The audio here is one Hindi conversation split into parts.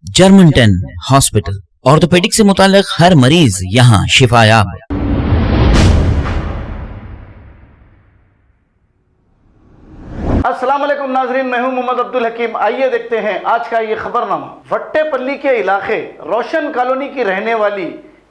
जर्मन 10 हॉस्पिटल, ऑर्थोपेडिक से मुताल्लिक हर मरीज यहाँ शिफायाब। अस्सलाम वालेकुम नाजरीन, मैं हूं मोहम्मद अब्दुल हकीम। आइए देखते हैं आज का ये खबरनामा। वट्टेपल्ली के इलाके रोशन कॉलोनी की रहने वाली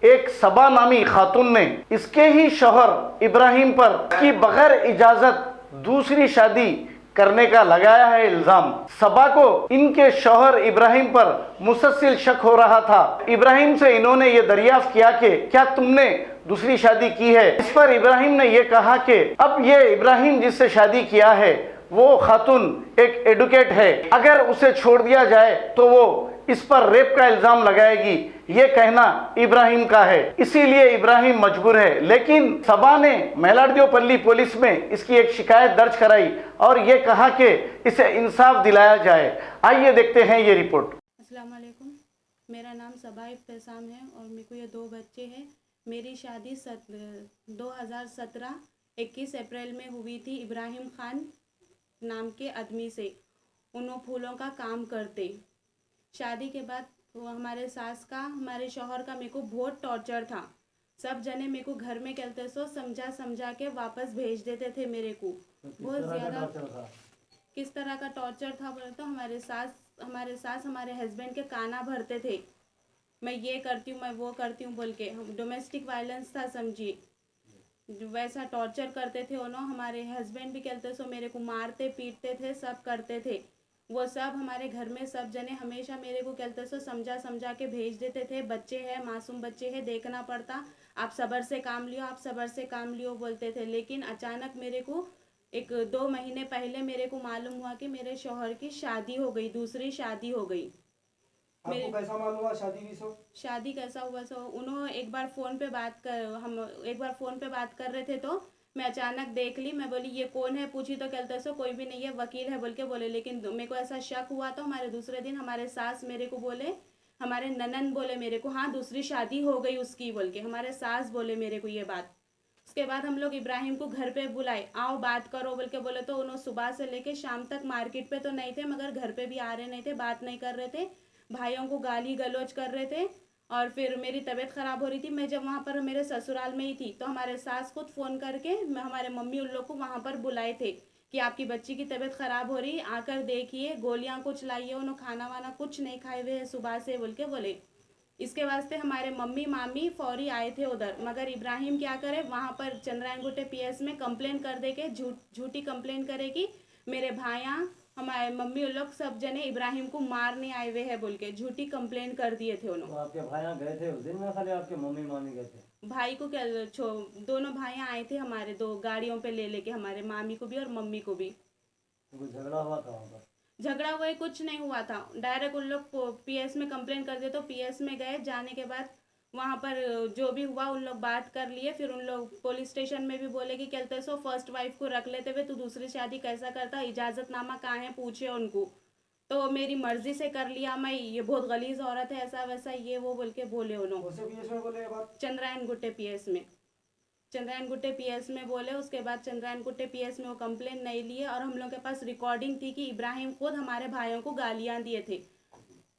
एक सबा नामी खातून ने इसके ही शौहर इब्राहिम पर की बगैर इजाजत दूसरी शादी करने का लगाया है इल्जाम। सबा को इनके शौहर इब्राहिम पर मुसलसल शक हो रहा था। इब्राहिम से इन्होंने ये दरियाफ्त किया कि क्या तुमने दूसरी शादी की है। इस पर इब्राहिम ने यह कहा कि अब ये इब्राहिम जिससे शादी किया है वो खातून एक एडुकेट है, अगर उसे छोड़ दिया जाए तो वो इस पर रेप का इल्जाम लगाएगी, ये कहना इब्राहिम का है। इसीलिए इब्राहिम मजबूर है। लेकिन सबा ने मेलाडीओपल्ली पुलिस में इसकी एक शिकायत दर्ज कराई और ये कहा कि इसे इंसाफ दिलाया जाए। आइए देखते हैं ये रिपोर्ट। अस्सलाम वालेकुम, मेरा नाम सबा इफ्तिसाम है और मेरे को ये 2 बच्चे हैं। मेरी शादी 2017 21 अप्रैल में हुई थी इब्राहिम खान नाम के आदमी से। उन्होंने फूलों का काम करते। शादी के बाद वो हमारे सास का हमारे शौहर का मेरे को बहुत टॉर्चर था। सब जने मेरे को घर में कहते सो समझा के वापस भेज देते थे मेरे को। बहुत ज़्यादा किस तरह का टॉर्चर था बोले तो हमारे सास हमारे हस्बैंड के काना भरते थे। मैं ये करती हूँ, मैं वो करती हूँ बोल के। हम डोमेस्टिक वायलेंस था समझिए, वैसा टॉर्चर करते थे उन्होंने। हमारे हस्बैंड भी कहते सो मेरे को मारते पीटते थे, सब करते थे। वो सब हमारे घर में सब जने हमेशा मेरे को कहते सो समझा के भेज देते थे। बच्चे हैं, मासूम बच्चे हैं, देखना पड़ता, आप सब्र से काम लियो, आप सब्र से काम लियो बोलते थे। लेकिन अचानक मेरे को 1-2 महीने पहले मेरे को मालूम हुआ कि मेरे शौहर की शादी हो गई, दूसरी शादी हो गई। आपको कैसा मालूम हुआ शादी की? शादी कैसा हुआ सो उन्होंने एक बार फ़ोन पे बात कर रहे थे तो मैं अचानक देख ली। मैं बोली ये कौन है, पूछी तो कहते सो कोई भी नहीं है, वकील है बोल के बोले। लेकिन मेरे को ऐसा शक हुआ तो हमारे दूसरे दिन हमारे सास मेरे को बोले, हमारे ननन बोले मेरे को, हाँ दूसरी शादी हो गई उसकी बोल के हमारे सास बोले मेरे को ये बात। उसके बाद हम लोग इब्राहिम को घर पे बुलाए, आओ बात करो बोल के बोले। तो उन्होंने सुबह से लेके शाम तक मार्केट पे तो नहीं थे मगर घर पे भी आ रहे नहीं थे, बात नहीं कर रहे थे, भाइयों को गाली गलौज कर रहे थे। और फिर मेरी तबीयत ख़राब हो रही थी। मैं जब वहाँ पर मेरे ससुराल में ही थी तो हमारे सास खुद फ़ोन करके हमारे मम्मी उन लोग को वहाँ पर बुलाए थे कि आपकी बच्ची की तबीयत ख़राब हो रही, आकर देखिए, गोलियाँ कुछ लाइए। उन्होंने खाना वाना कुछ नहीं खाए हुए हैं सुबह से बोल के बोले। इसके वास्ते हमारे मम्मी मामी फौरी आए थे उधर। मगर इब्राहिम क्या करे, वहाँ पर चंद्रायनगुट्टे पीएस में कंप्लेन कर दे के झूठी कंप्लेन करेगी। मेरे भाइयाँ हमारे मम्मी उन लोग सब जने इब्राहिम को मारने आए हुए हैं बोल के झूठी कंप्लेन कर दिए थे उन्होंने। तो आपके भाइयाँ गए थे उस दिन में, खाली आपके मम्मी मामी गए थे? भाई को क्या दोनों भाइयाँ आए थे हमारे, 2 गाड़ियों पे ले लेके, हमारे मामी को भी और मम्मी को भी। तो कुछ झगड़ा हुआ था वहाँ पर? झगड़ा हुआ है कुछ नहीं हुआ था, डायरेक्ट उन लोग पीएस में कंप्लेन कर दिए तो पीएस में गए। जाने के बाद वहाँ पर जो भी हुआ उन लोग बात कर लिए। फिर उन लोग पुलिस स्टेशन में भी बोले कि कहते सो फर्स्ट वाइफ को रख लेते हुए तू दूसरी शादी कैसा करता, इजाज़तनामा कहाँ है पूछे उनको। तो मेरी मर्जी से कर लिया मैं, ये बहुत गलीज औरत है, ऐसा वैसा ये वो बोल के बोले उन्होंने। चंद्रायनगुट्टे पीएस में बोले। उसके बाद चंद्रायनगुट्टे पीएस में वो कंप्लेन नहीं लिए और हम लोग के पास रिकॉर्डिंग थी कि इब्राहिम खुद हमारे भाइयों को गालियाँ दिए थे।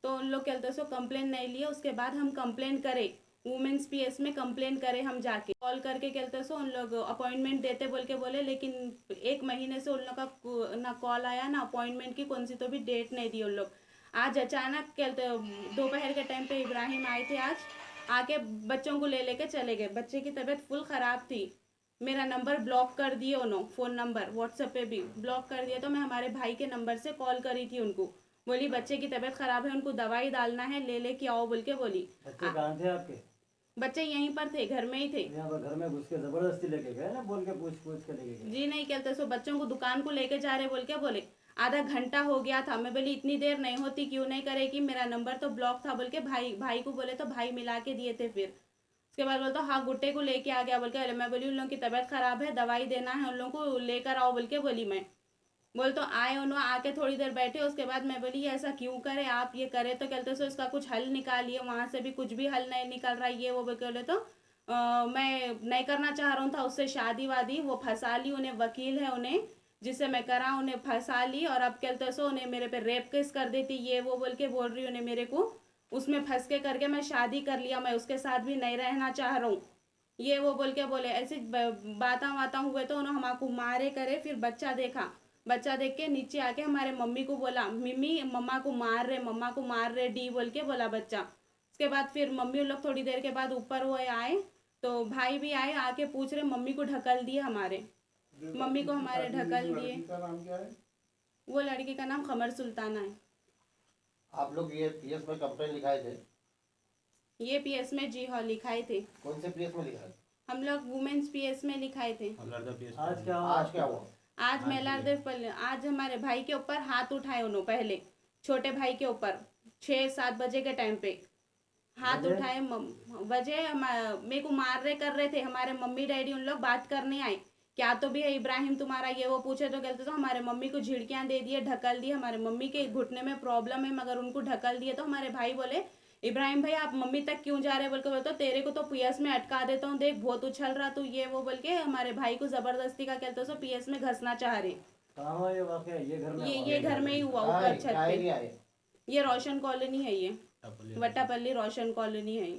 तो उन लोग कहते सो कंप्लेन नहीं लिए। उसके बाद हम कंप्लेन करे, वुमेंस पीएस में कंप्लेन करे, हम जाके कॉल करके कहते सो उन लोग अपॉइंटमेंट देते बोल के बोले। लेकिन 1 महीने से उन लोग का ना कॉल आया ना अपॉइंटमेंट की कौन सी तो भी डेट नहीं दी उन लोग। आज अचानक कहते दोपहर के टाइम पे इब्राहिम आए थे, आज आके बच्चों को ले लेके चले गए। बच्चे की तबीयत फुल ख़राब थी। मेरा नंबर ब्लॉक कर दिए उन्होंने, फ़ोन नंबर व्हाट्सएप पे भी ब्लॉक कर दिया। तो मैं हमारे भाई के नंबर से कॉल करी थी उनको, बोली बच्चे की तबीयत ख़राब है, उनको दवाई डालना है, ले लेके आओ बोल के बोली। बच्चे कहाँ थे आपके? बच्चे यहीं पर थे, घर में ही थे। यहाँ पर घर में घुस के जबरदस्ती लेके गए ना, बोल के पूछ के लेके गए? जी नहीं, कहते सो बच्चों को दुकान को लेके जा रहे बोल के बोले। आधा घंटा हो गया था। मैं बोली इतनी देर नहीं होती, क्यों नहीं करेगी, मेरा नंबर तो ब्लॉक था बोल के भाई को बोले तो भाई मिला के दिए थे। फिर उसके बाद बोलता हाँ गुट्टे को लेके आ गया बोल के। अरे मैं बोली उन लोगों की तबीयत ख़राब है, दवाई देना है, उन लोगों को लेकर आओ बोल के बोली। मैं बोल तो आए, उन्होंने आके थोड़ी देर बैठे। उसके बाद मैं बोली ऐसा क्यों करे आप, ये करे तो कहते सो इसका कुछ हल निकालिए। वहाँ से भी कुछ भी हल नहीं निकल रहा, ये वो बोले तो मैं नहीं करना चाह रहा हूँ था उससे शादी वादी। वो फंसा ली, उन्हें वकील है, उन्हें जिससे मैं करा उन्हें फंसा ली और अब कहते सो उन्हें मेरे पे रेप केस कर देती, ये वो बोल के बोल रही उन्हें मेरे को उसमें फंस के करके मैं शादी कर लिया, मैं उसके साथ भी नहीं रहना चाह रहा हूँ, ये वो बोल के बोले। ऐसे बाता हुए तो उन्होंने हमको मारे करे। फिर बच्चा देखा, बच्चा देख के नीचे आके हमारे मम्मी को बोला, मम्मी मम्मा को मार रहे डी बोल के बोला बच्चा। उसके बाद फिर मम्मी उन लोग थोड़ी देर के बाद ऊपर हुए आए तो भाई भी आए, आके पूछ रहे मम्मी को ढकल दिए, हमारे मम्मी को हमारे ढकल दिए। वो लड़की का नाम खमर सुल्ताना है। आप लोग ये पीएस में कंप्लेंट लिखाए थे? ये पीएस में जी हाँ लिखाए थे। कौन से पीएस में लिखाए? हम लोग वुमेन्स पीएस में लिखाए थे। आज क्या हुआ? आज मेलारदेव आज हमारे भाई के ऊपर हाथ उठाए उन्होंने, पहले छोटे भाई के ऊपर 6-7 बजे के टाइम पे हाथ उठाए। वजह मेरे को मार रहे कर रहे थे, हमारे मम्मी डैडी उन लोग बात करने आए, क्या तो भी है इब्राहिम तुम्हारा, ये वो पूछे तो कहते तो हमारे मम्मी को झिड़कियां दे दिए, ढकल दिए। हमारे मम्मी के घुटने में प्रॉब्लम है मगर उनको ढकल दिए। तो हमारे भाई बोले इब्राहिम भाई आप मम्मी तक क्यों जा रहे बोल के बोलते तो तेरे को तो पीएस में अटका देता हूँ, देख बहुत उछल रहा तू, ये वो बोल के हमारे भाई को जबरदस्ती का कहते सो पीएस में घसना चाह रहे। कहाँ हुआ ये वाकया? ये घर में ही हुआ, ऊपर छत पे। ये रोशन कॉलोनी है, ये वट्टापल्ली रोशन कॉलोनी है।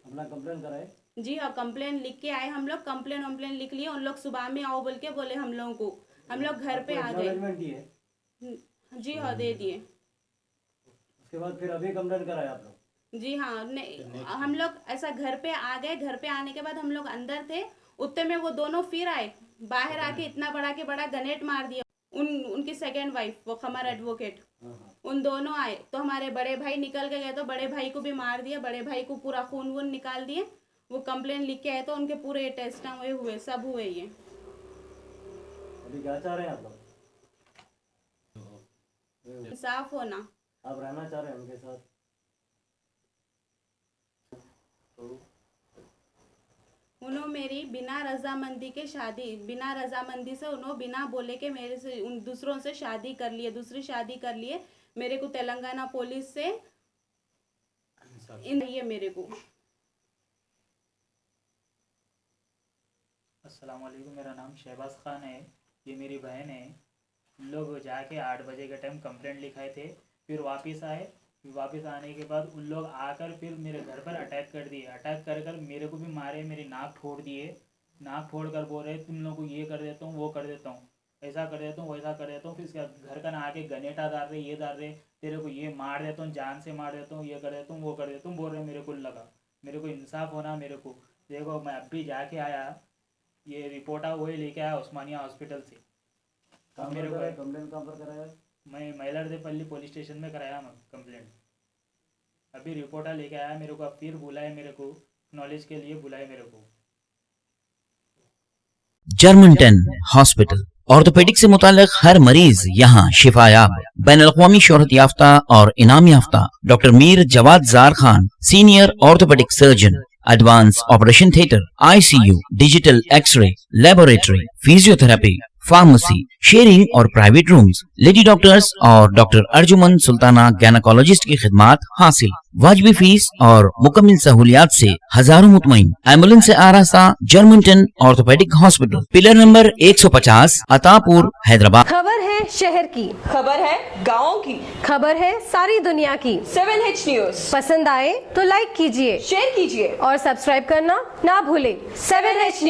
अपना कंप्लेन कराए? जी हाँ, कंप्लेन लिख के आए हम लोग, कंप्लेन लिख लिए। उन लोग सुबह में आओ बोल के बोले हम लोगों को, हम लोग घर पे आ गए। जी हाँ दे दिए। उसके बाद फिर अभी कंप्लेन कराया आप लोग? जी हाँ, हम लोग ऐसा घर पे आ गए। घर पे आने के बाद हम लोग अंदर थे, उतने में वो दोनों फिर आए, बाहर आके इतना बड़ा गनेट मार दिया। उनकी सेकंड वाइफ वो खमर एडवोकेट, उन दोनों आए तो हमारे बड़े भाई निकल के गए तो बड़े भाई को भी मार दिया, बड़े भाई को पूरा खून वून निकाल दिए। वो कंप्लेन लिख के आए तो उनके पूरे टेस्ट हुए सब हुए। ये अभी क्या चाह रहे हैं आप लोग? इंसाफ होना। आप रहना चाह रहे हैं उनके साथ? उन्होंने मेरी बिना रजामंदी से उन्होंने बिना बोले के मेरे से उन दूसरों से शादी कर लिए, दूसरी शादी कर लिए। मेरे को तेलंगाना पुलिस से ये मेरे को। अस्सलाम वालेकुम, मेरा नाम शहबाज खान है, ये मेरी बहन है। हम लोग जाके 8 बजे के टाइम कंप्लेंट लिखाए थे, फिर वापस आए। वापस आने के बाद उन लोग आकर फिर मेरे घर पर अटैक कर दिए। अटैक कर मेरे को भी मारे, मेरी नाक फोड़ दिए। नाक फोड़ कर बोल रहे तुम लोग को ये कर देता हूँ, वो कर देता हूँ, ऐसा कर देता हूँ, वैसा कर देता हूँ। फिर इसका घर का ना आके गनेटा डाल रहे, ये डाल रहे, तेरे को ये मार देता हूँ, जान से मार देता हूँ, ये कर देता हूँ, वो कर देता हूँ बोल रहे। मेरे को लगा मेरे को इंसाफ होना। मेरे को देखो मैं अभी जाके आया, ये रिपोर्ट वही लेके आया उस्मानिया हॉस्पिटल से। मेरे को कंप्लेन कहाँ पर कराया? मैं मैलारदेपल्ली पुलिस स्टेशन में कराया मैं कंप्लेंट। अभी रिपोर्टर लेके आया मेरे को, अब फिर बुलाए मेरे को, नॉलेज के लिए बुलाए मेरे को। जर्मनटन हॉस्पिटल, ऑर्थोपेडिक से मुताल्लिक हर मरीज यहाँ शिफायाब। बैनुल-अक़वामी शोहरत याफ्ता और इनाम याफ्ता doctor Mir Jawad Jar Khan, senior orthopaedic surgeon, advance operation theatre, ICU, digital x ray, laboratory, physiotherapy, pharmacy, sharing और प्राइवेट रूम्स, लेडी डॉक्टर्स और डॉक्टर अर्जुमन सुल्ताना गायनेकोलॉजिस्ट की खिदमात हासिल। वाजिबी फीस और मुकम्मल सहूलियात से हजारों मुतमईन। एम्बुलेंस से आरास्ता Germanten orthopaedic hospital, pillar number 150, Attapur, Hyderabad. खबर है शहर की, खबर है गाँव की, खबर है सारी दुनिया की। 7H न्यूज पसंद आए तो लाइक कीजिए, शेयर कीजिए और सब्सक्राइब करना ना भूले। 7H news.